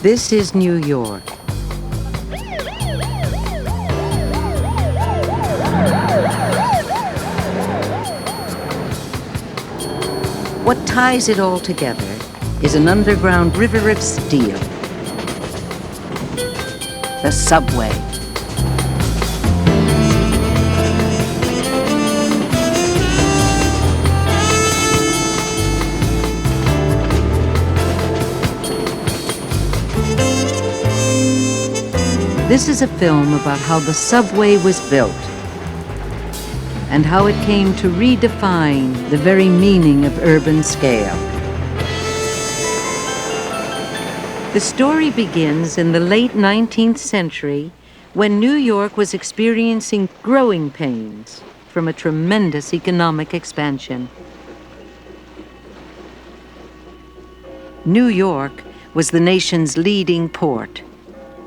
This is New York. What ties it all together is an underground river of steel. The subway. This is a film about how the subway was built and how it came to redefine the very meaning of urban scale. The story begins in the late 19th century when New York was experiencing growing pains from a tremendous economic expansion. New York was the nation's leading port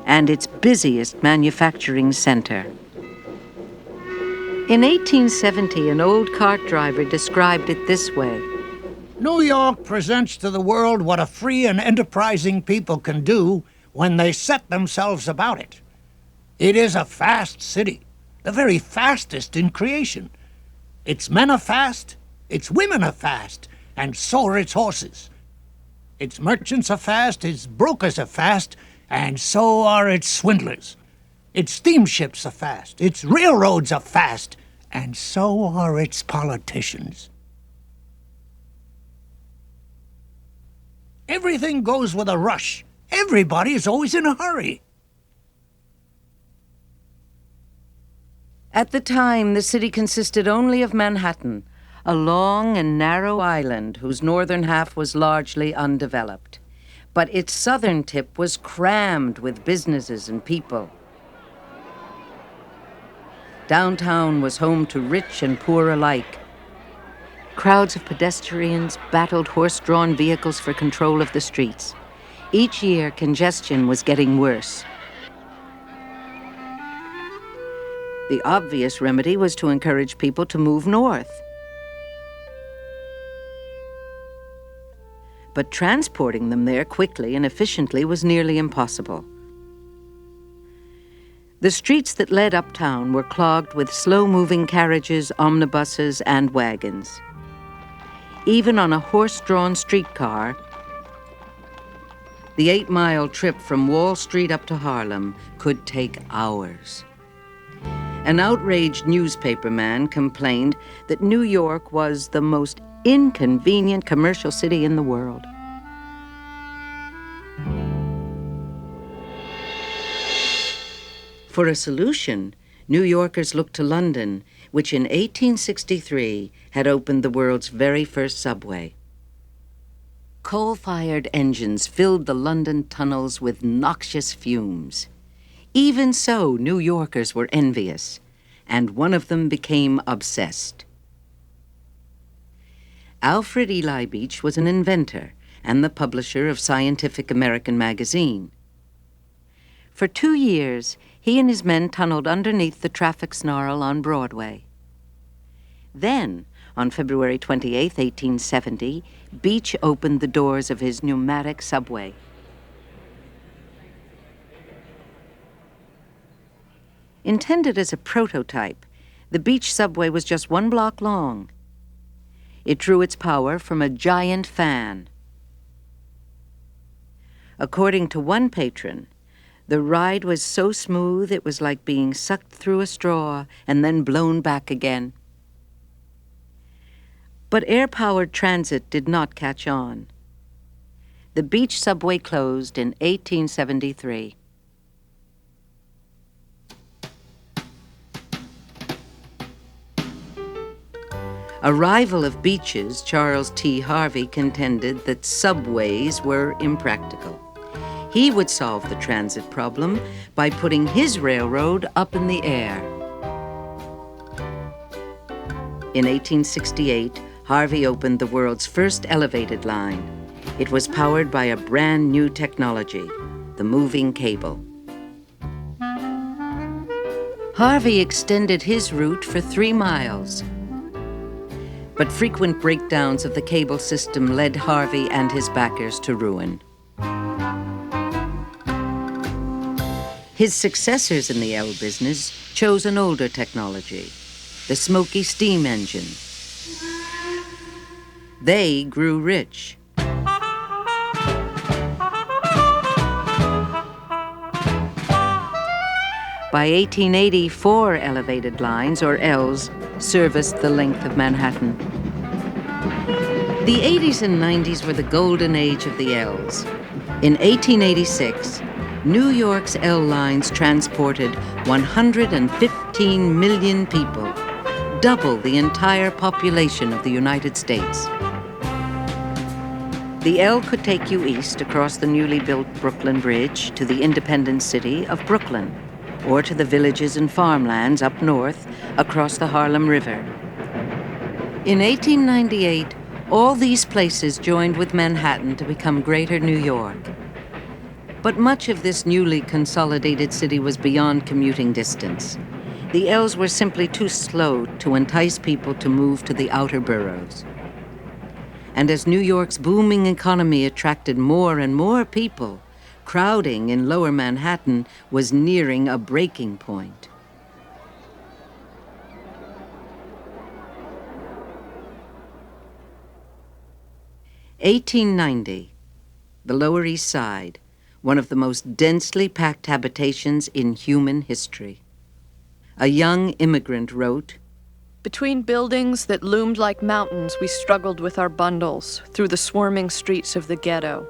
and its busiest manufacturing center. In 1870, an old cart driver described it this way. New York presents to the world what a free and enterprising people can do when they set themselves about it. It is a fast city, the very fastest in creation. Its men are fast, its women are fast, and so are its horses. Its merchants are fast, its brokers are fast, and so are its swindlers. Its steamships are fast, its railroads are fast, and so are its politicians. Everything goes with a rush. Everybody is always in a hurry. At the time, the city consisted only of Manhattan, a long and narrow island whose northern half was largely undeveloped. But its southern tip was crammed with businesses and people. Downtown was home to rich and poor alike. Crowds of pedestrians battled horse-drawn vehicles for control of the streets. Each year, congestion was getting worse. The obvious remedy was to encourage people to move north. But transporting them there quickly and efficiently was nearly impossible. The streets that led uptown were clogged with slow-moving carriages, omnibuses, and wagons. Even on a horse-drawn streetcar, the 8-mile trip from Wall Street up to Harlem could take hours. An outraged newspaperman complained that New York was the most inconvenient commercial city in the world. For a solution, New Yorkers looked to London, which in 1863 had opened the world's very first subway. Coal-fired engines filled the London tunnels with noxious fumes. Even so, New Yorkers were envious, and one of them became obsessed. Alfred Eli Beach was an inventor and the publisher of Scientific American magazine. For 2 years, he and his men tunneled underneath the traffic snarl on Broadway. Then, on February 28, 1870, Beach opened the doors of his pneumatic subway. Intended as a prototype, the Beach subway was just 1 block long. It drew its power from a giant fan. According to one patron, the ride was so smooth it was like being sucked through a straw and then blown back again. But air-powered transit did not catch on. The Beach subway closed in 1873. A rival of Beach's, Charles T. Harvey, contended that subways were impractical. He would solve the transit problem by putting his railroad up in the air. In 1868, Harvey opened the world's first elevated line. It was powered by a brand new technology, the moving cable. Harvey extended his route for 3 miles. But frequent breakdowns of the cable system led Harvey and his backers to ruin. His successors in the L business chose an older technology, the smoky steam engine. They grew rich. By 1880, 4 elevated lines, or Ls, serviced the length of Manhattan. The 80s and 90s were the golden age of the Ls. In 1886, New York's L lines transported 115 million people, double the entire population of the United States. The L could take you east across the newly built Brooklyn Bridge to the independent city of Brooklyn, or to the villages and farmlands up north across the Harlem River. In 1898, all these places joined with Manhattan to become Greater New York. But much of this newly consolidated city was beyond commuting distance. The Ls were simply too slow to entice people to move to the outer boroughs. And as New York's booming economy attracted more and more people, crowding in Lower Manhattan was nearing a breaking point. (1890), the Lower East Side, one of the most densely packed habitations in human history. A young immigrant wrote, "Between buildings that loomed like mountains, we struggled with our bundles through the swarming streets of the ghetto.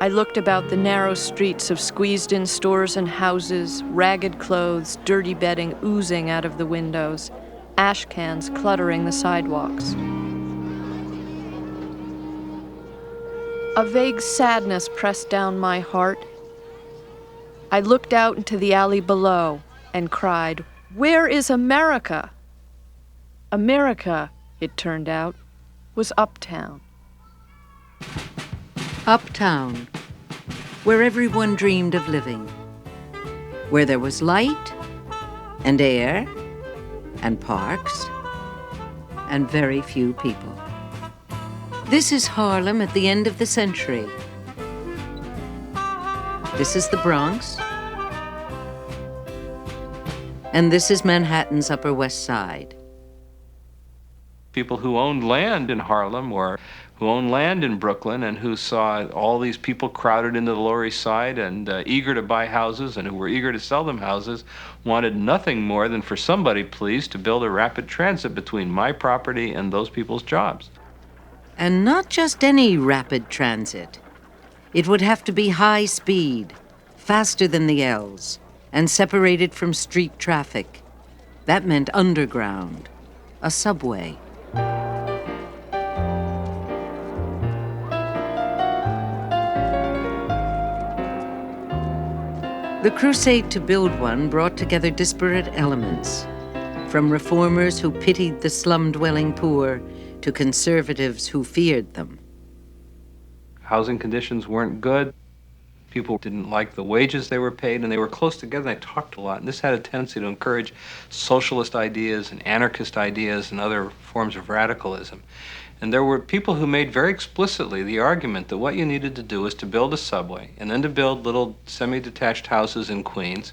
I looked about the narrow streets of squeezed-in stores and houses, ragged clothes, dirty bedding oozing out of the windows, ash cans cluttering the sidewalks. A vague sadness pressed down my heart. I looked out into the alley below and cried, 'Where is America?' America, it turned out, was uptown." Uptown, where everyone dreamed of living, where there was light and air and parks and very few people. This is Harlem at the end of the century. This is the Bronx. And this is Manhattan's Upper West Side. People who owned land in Harlem or who owned land in Brooklyn and who saw all these people crowded into the Lower East Side and eager to buy houses and who were eager to sell them houses wanted nothing more than for somebody, please, to build a rapid transit between my property and those people's jobs. And not just any rapid transit. It would have to be high speed, faster than the Ls, and separated from street traffic. That meant underground, a subway. The crusade to build one brought together disparate elements, from reformers who pitied the slum-dwelling poor to conservatives who feared them. Housing conditions weren't good. People didn't like the wages they were paid, and they were close together, and they talked a lot. And this had a tendency to encourage socialist ideas and anarchist ideas and other forms of radicalism. And there were people who made very explicitly the argument that what you needed to do was to build a subway and then to build little semi-detached houses in Queens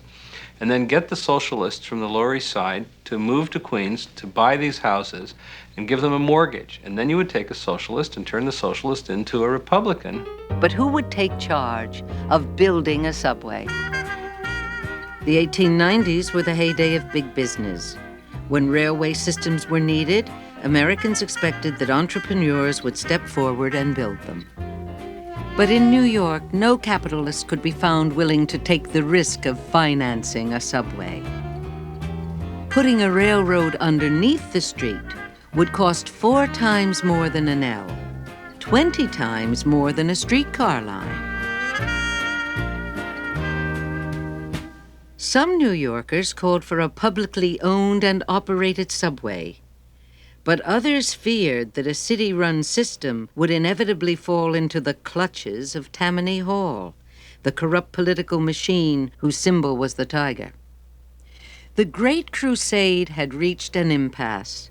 and then get the socialists from the Lower East Side to move to Queens to buy these houses and give them a mortgage. And then you would take a socialist and turn the socialist into a Republican. But who would take charge of building a subway? The 1890s were the heyday of big business. When railway systems were needed, Americans expected that entrepreneurs would step forward and build them. But in New York, no capitalist could be found willing to take the risk of financing a subway. Putting a railroad underneath the street would cost 4 times more than an L, 20 times more than a streetcar line. Some New Yorkers called for a publicly owned and operated subway. But others feared that a city-run system would inevitably fall into the clutches of Tammany Hall, the corrupt political machine whose symbol was the tiger. The Great Crusade had reached an impasse.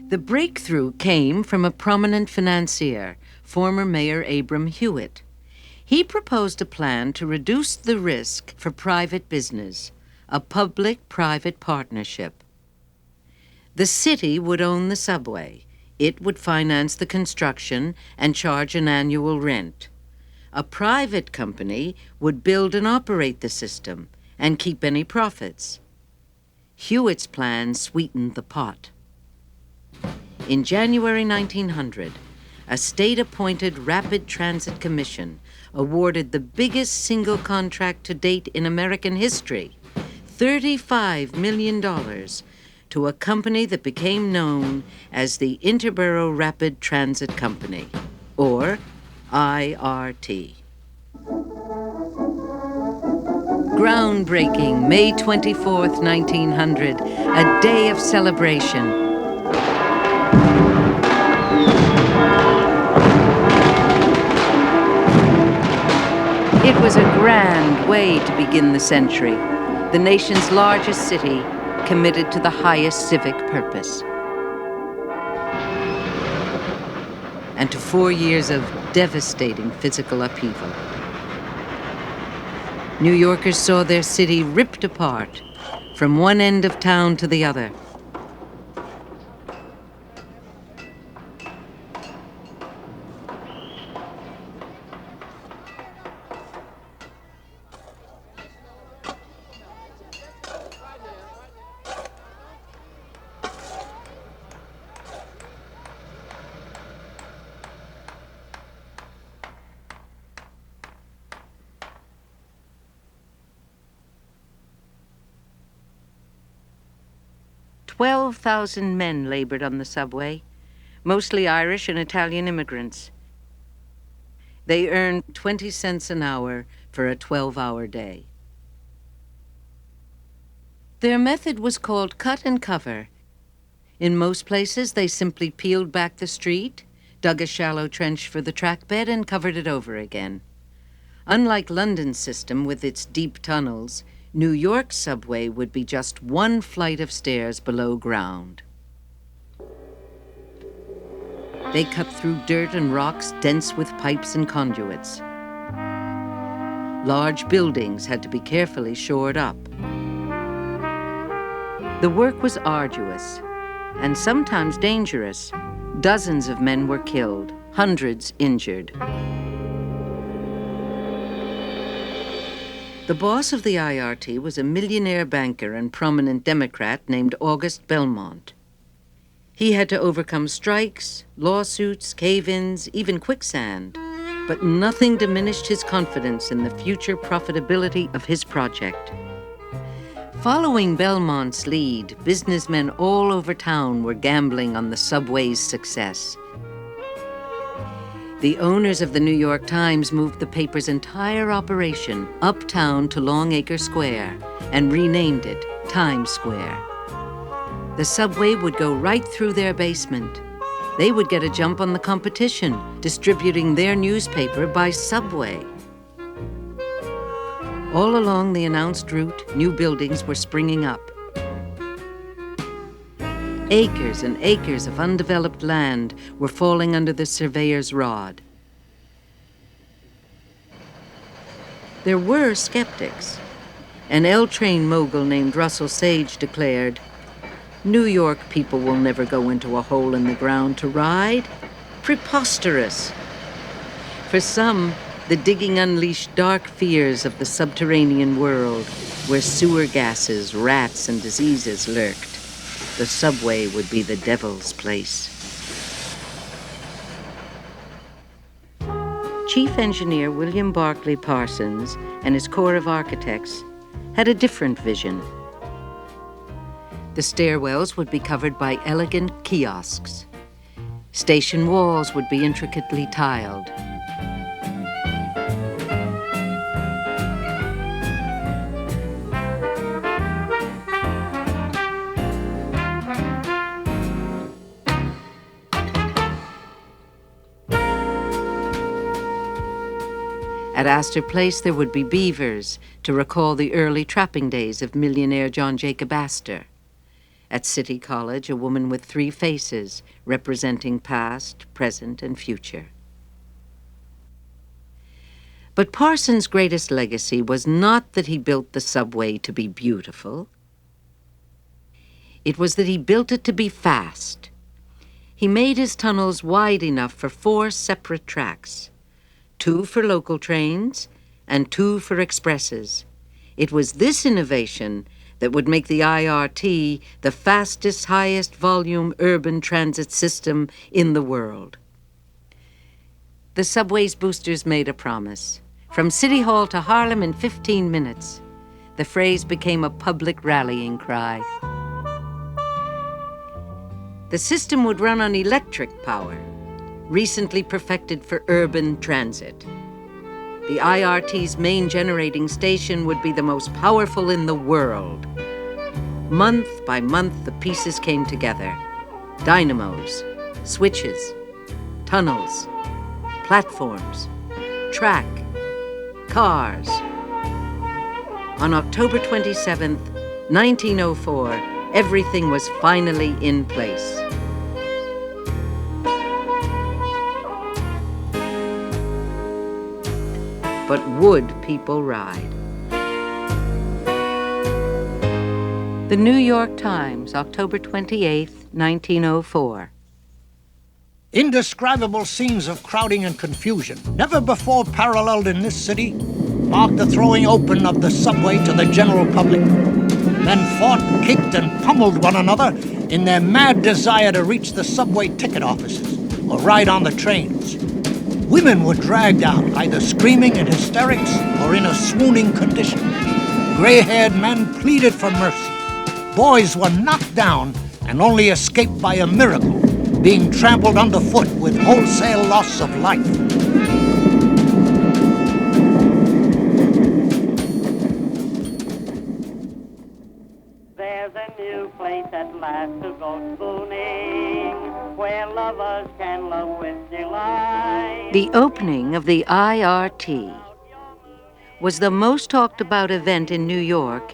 The breakthrough came from a prominent financier former Mayor Abram Hewitt. He proposed a plan to reduce the risk for private business, a public-private partnership. The city would own the subway. It would finance the construction and charge an annual rent. A private company would build and operate the system and keep any profits. Hewitt's plan sweetened the pot. In January 1900, a state-appointed Rapid Transit Commission awarded the biggest single contract to date in American history, $35 million, to a company that became known as the Interborough Rapid Transit Company, or IRT. Groundbreaking, May 24th, 1900, a day of celebration. It was a grand way to begin the century, the nation's largest city, committed to the highest civic purpose. And to 4 years of devastating physical upheaval. New Yorkers saw their city ripped apart from one end of town to the other. $12,000 men labored on the subway, mostly Irish and Italian immigrants. They earned 20 cents an hour for a 12-hour day. Their method was called cut and cover. In most places, they simply peeled back the street, dug a shallow trench for the track bed, and covered it over again. Unlike London's system with its deep tunnels, New York's subway would be just one flight of stairs below ground. They cut through dirt and rocks dense with pipes and conduits. Large buildings had to be carefully shored up. The work was arduous and sometimes dangerous. Dozens of men were killed, hundreds injured. The boss of the IRT was a millionaire banker and prominent Democrat named August Belmont. He had to overcome strikes, lawsuits, cave-ins, even quicksand, but nothing diminished his confidence in the future profitability of his project. Following Belmont's lead, businessmen all over town were gambling on the subway's success. The owners of the New York Times moved the paper's entire operation uptown to Longacre Square and renamed it Times Square. The subway would go right through their basement. They would get a jump on the competition, distributing their newspaper by subway. All along the announced route, new buildings were springing up. Acres and acres of undeveloped land were falling under the surveyor's rod. There were skeptics. An L-train mogul named Russell Sage declared, "New York people will never go into a hole in the ground to ride. Preposterous." For some, the digging unleashed dark fears of the subterranean world, where sewer gases, rats, and diseases lurked. The subway would be the devil's place. Chief Engineer William Barclay Parsons and his corps of architects had a different vision. The stairwells would be covered by elegant kiosks. Station walls would be intricately tiled. At Astor Place, there would be beavers to recall the early trapping days of millionaire John Jacob Astor. At City College, a woman with 3 faces, representing past, present, and future. But Parsons' greatest legacy was not that he built the subway to be beautiful. It was that he built it to be fast. He made his tunnels wide enough for 4 separate tracks, 2 for local trains and 2 for expresses. It was this innovation that would make the IRT the fastest, highest volume urban transit system in the world. The subway's boosters made a promise. From City Hall to Harlem in 15 minutes. The phrase became a public rallying cry. The system would run on electric power, recently perfected for urban transit. The IRT's main generating station would be the most powerful in the world. Month by month, the pieces came together. Dynamos, switches, tunnels, platforms, track, cars. On October 27th, 1904, everything was finally in place. But would people ride? The New York Times, October 28th, 1904. Indescribable scenes of crowding and confusion, never before paralleled in this city, marked the throwing open of the subway to the general public. Men fought, kicked, and pummeled one another in their mad desire to reach the subway ticket offices or ride on the trains. Women were dragged out, either screaming in hysterics or in a swooning condition. Gray-haired men pleaded for mercy. Boys were knocked down and only escaped by a miracle, being trampled underfoot with wholesale loss of life. There's a new place at last to go spooning, where lovers can love with delight. The opening of the IRT was the most talked about event in New York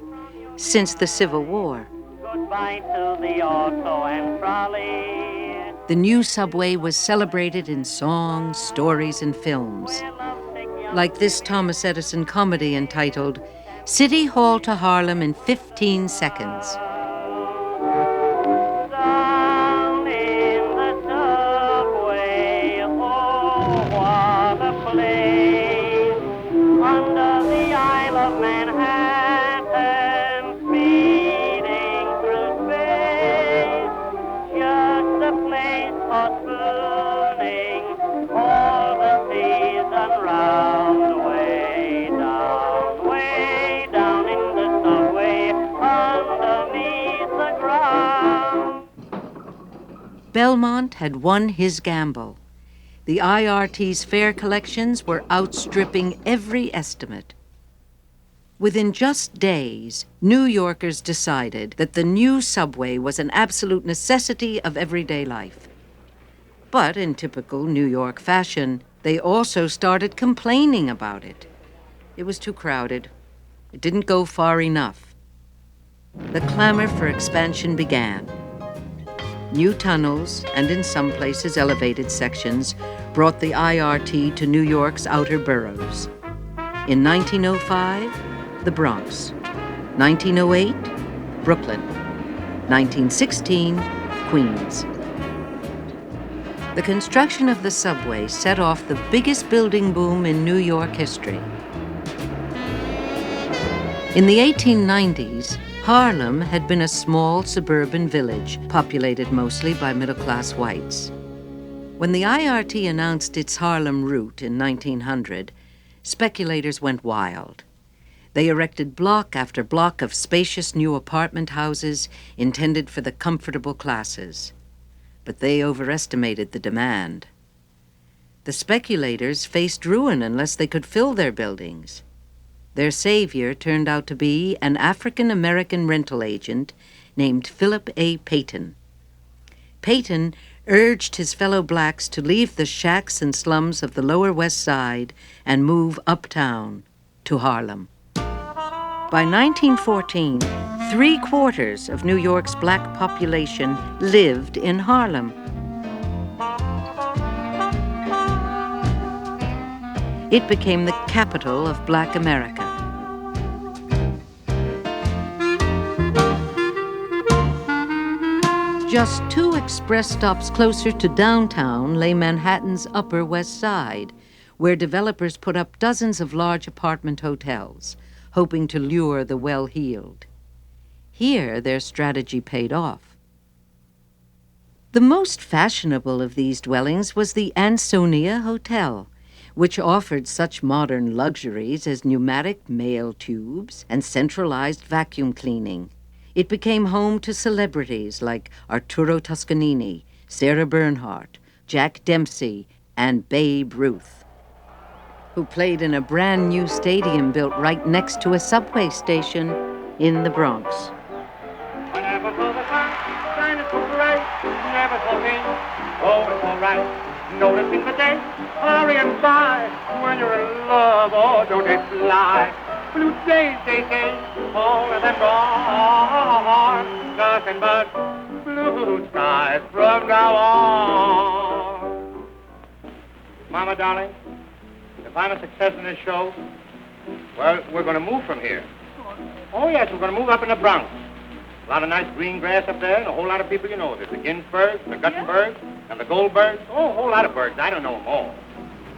since the Civil War. Goodbye to the auto and trolley. The new subway was celebrated in songs, stories, and films. Like this Thomas Edison comedy entitled City Hall to Harlem in 15 Seconds. Down in the subway, oh, what a place. Under the Isle of Manhattan, speeding through space. Just a place for spooning, all the season round. Way down in the subway, underneath the ground. Belmont had won his gamble. The IRT's fare collections were outstripping every estimate. Within just days, New Yorkers decided that the new subway was an absolute necessity of everyday life. But in typical New York fashion, they also started complaining about it. It was too crowded. It didn't go far enough. The clamor for expansion began. New tunnels, and in some places elevated sections, brought the IRT to New York's outer boroughs. In 1905, the Bronx. 1908, Brooklyn. 1916, Queens. The construction of the subway set off the biggest building boom in New York history. In the 1890s, Harlem had been a small suburban village populated mostly by middle-class whites. When the IRT announced its Harlem route in 1900, speculators went wild. They erected block after block of spacious new apartment houses intended for the comfortable classes. But they overestimated the demand. The speculators faced ruin unless they could fill their buildings. Their savior turned out to be an African-American rental agent named Philip A. Payton. Payton urged his fellow blacks to leave the shacks and slums of the Lower West Side and move uptown to Harlem. By 1914, 3/4 of New York's black population lived in Harlem. It became the capital of Black America. Just 2 express stops closer to downtown lay Manhattan's Upper West Side, where developers put up dozens of large apartment hotels, hoping to lure the well-heeled. Here, their strategy paid off. The most fashionable of these dwellings was the Ansonia Hotel, which offered such modern luxuries as pneumatic mail tubes and centralized vacuum cleaning. It became home to celebrities like Arturo Toscanini, Sarah Bernhardt, Jack Dempsey, and Babe Ruth, who played in a brand new stadium built right next to a subway station in the Bronx. Never saw the sun, shining so bright, never saw rain, oh, it's all right. Noticing the day, hurrying by, when you're in love, oh, don't it fly? Blue days, all of them gone, nothing but blue skies from now on. Mama, darling, if I'm a success in this show, well, we're going to move from here. Oh, yes, we're going to move up in the Bronx. A lot of nice green grass up there, and a whole lot of people you know. There's the Ginsbergs, the Guttenbergs, and the Goldbergs. Oh, a whole lot of birds. I don't know them all.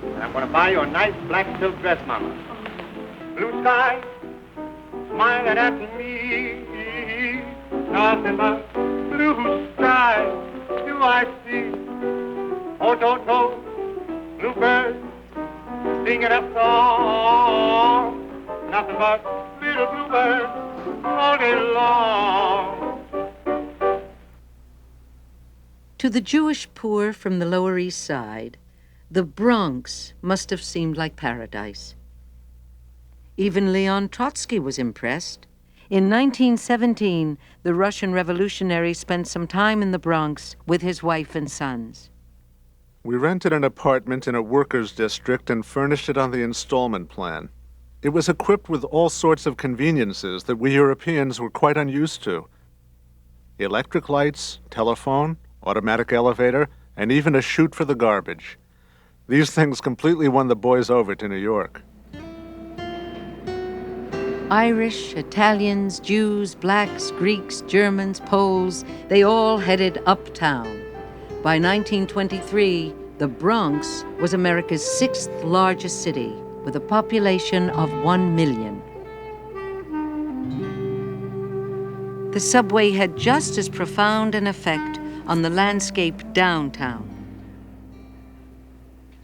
And I'm going to buy you a nice black silk dress, Mama. Blue sky, smiling at me. Nothing but blue sky do I see. Oh, to, bluebirds singing a song. Nothing but little bluebirds all day long. To the Jewish poor from the Lower East Side, the Bronx must have seemed like paradise. Even Leon Trotsky was impressed. In 1917, the Russian revolutionary spent some time in the Bronx with his wife and sons. We rented an apartment in a workers' district and furnished it on the installment plan. It was equipped with all sorts of conveniences that we Europeans were quite unused to. Electric lights, telephone, automatic elevator, and even a chute for the garbage. These things completely won the boys over to New York. Irish, Italians, Jews, blacks, Greeks, Germans, Poles, they all headed uptown. By 1923, the Bronx was America's 6th largest city, with a population of 1 million. The subway had just as profound an effect on the landscape downtown.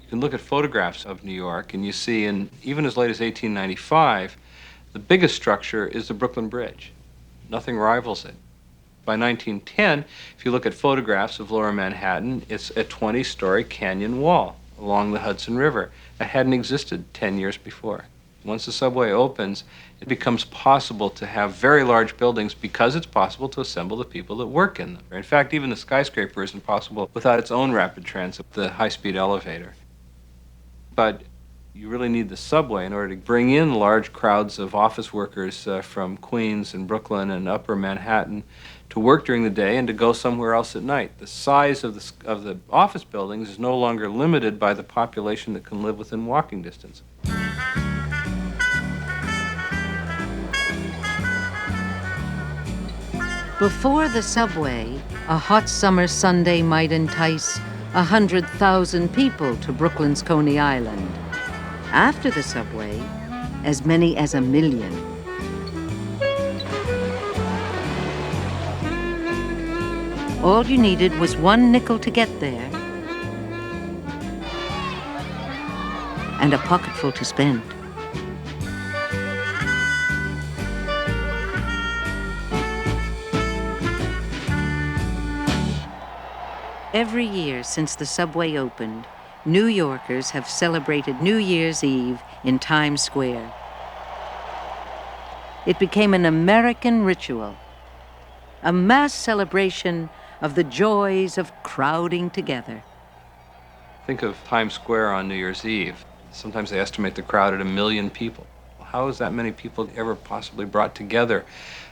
You can look at photographs of New York, and you see, even as late as 1895, the biggest structure is the Brooklyn Bridge. Nothing rivals it. By 1910, if you look at photographs of Lower Manhattan, it's a 20-story canyon wall along the Hudson River that hadn't existed 10 years before. Once the subway opens, it becomes possible to have very large buildings because it's possible to assemble the people that work in them. In fact, even the skyscraper isn't possible without its own rapid transit, the high-speed elevator. But you really need the subway in order to bring in large crowds of office workers from Queens and Brooklyn and Upper Manhattan to work during the day and to go somewhere else at night. The size of the office buildings is no longer limited by the population that can live within walking distance. Before the subway, a hot summer Sunday might entice 100,000 people to Brooklyn's Coney Island. After the subway, as many as 1 million. All you needed was 1 nickel to get there and a pocketful to spend. Every year since the subway opened, New Yorkers have celebrated New Year's Eve in Times Square. It became an American ritual, a mass celebration of the joys of crowding together. Think of Times Square on New Year's Eve. Sometimes they estimate the crowd at 1 million people. How is that many people ever possibly brought together?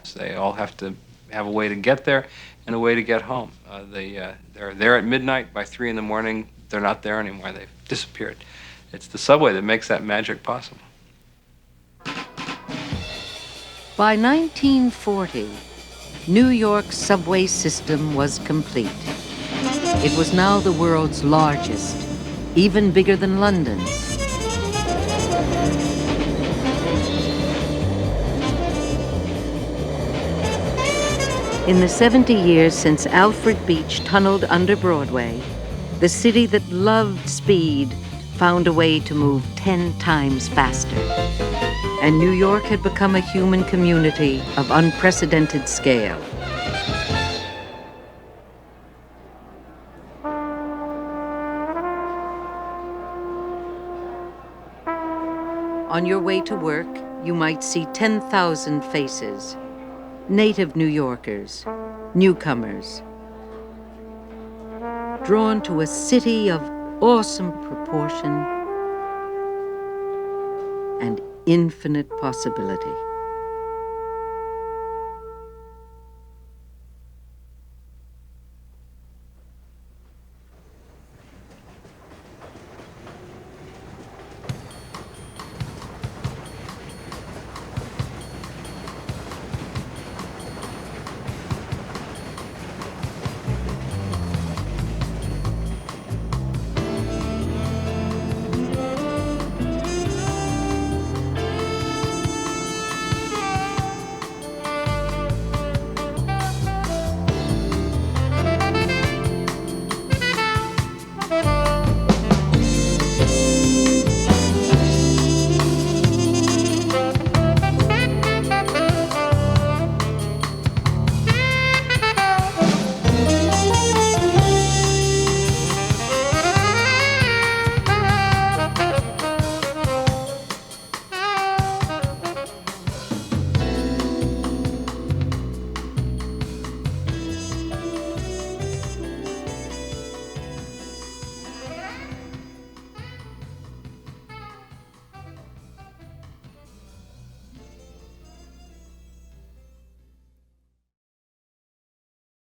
So they all have to have a way to get there and a way to get home. They're there at midnight. By 3 in the morning, they're not there anymore. They've disappeared. It's the subway that makes that magic possible. By 1940, New York's subway system was complete. It was now the world's largest, even bigger than London's. In the 70 years since Alfred Beach tunneled under Broadway, the city that loved speed found a way to move 10 times faster. And New York had become a human community of unprecedented scale. On your way to work, you might see 10,000 faces. Native New Yorkers, newcomers, drawn to a city of awesome proportion and infinite possibility.